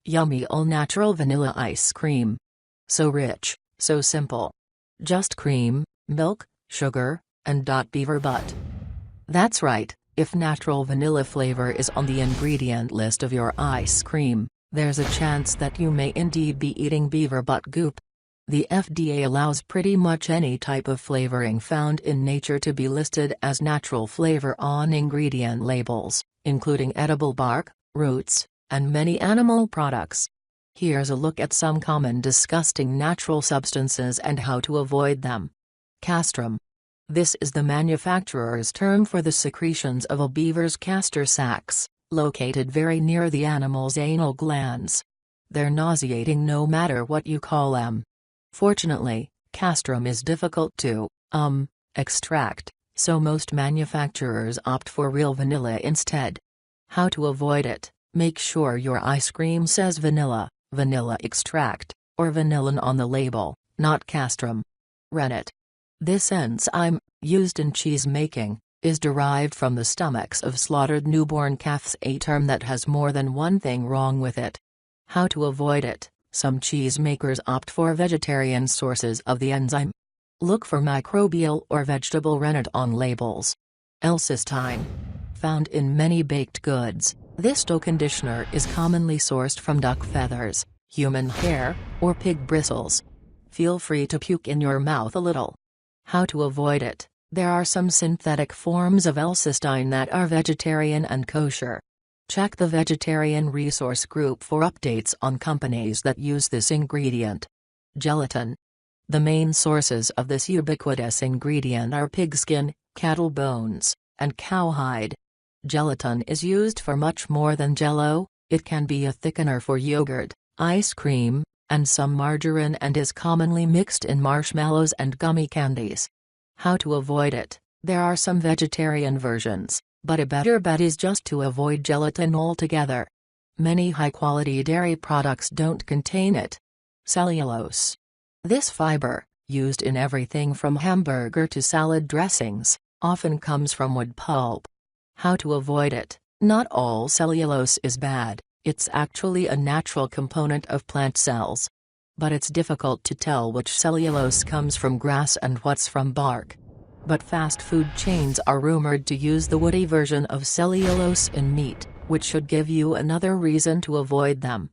Yummy all-natural vanilla ice cream. So rich, so simple. Just cream, milk, sugar, and beaver butt. That's right, if natural vanilla flavor is on the ingredient list of your ice cream, there's a chance that you may indeed be eating beaver butt goop. The FDA allows pretty much any type of flavoring found in nature to be listed as natural flavor on ingredient labels, including edible bark, roots, and many animal products. Here's a look at some common disgusting natural substances and how to avoid them. Castoreum. This is the manufacturer's term for the secretions of a beaver's castor sacs, located very near the animal's anal glands. They're nauseating no matter what you call them. Fortunately, castoreum is difficult to extract, so most manufacturers opt for real vanilla instead. How to avoid it: make sure your ice cream says vanilla, vanilla extract, or vanillin on the label, not castoreum. Rennet. This enzyme, used in cheese making, is derived from the stomachs of slaughtered newborn calves, a term that has more than one thing wrong with it. How to avoid it: some cheesemakers opt for vegetarian sources of the enzyme. Look for microbial or vegetable rennet on labels. L-cysteine. Found in many baked goods, this dough conditioner is commonly sourced from duck feathers, human hair, or pig bristles. Feel free to puke in your mouth a little. How to avoid it: there are some synthetic forms of L-cysteine that are vegetarian and kosher. Check the Vegetarian Resource Group for updates on companies that use this ingredient. Gelatin. The main sources of this ubiquitous ingredient are pigskin, cattle bones, and cowhide. Gelatin is used for much more than Jell-O. It can be a thickener for yogurt, ice cream, and some margarine, and is commonly mixed in marshmallows and gummy candies. How to avoid it: there are some vegetarian versions, but a better bet is just to avoid gelatin altogether. Many high-quality dairy products don't contain it. Cellulose. This fiber, used in everything from hamburger to salad dressings, often comes from wood pulp. How to avoid it: not all cellulose is bad, it's actually a natural component of plant cells. But it's difficult to tell which cellulose comes from grass and what's from bark. But fast food chains are rumored to use the woody version of cellulose in meat, which should give you another reason to avoid them.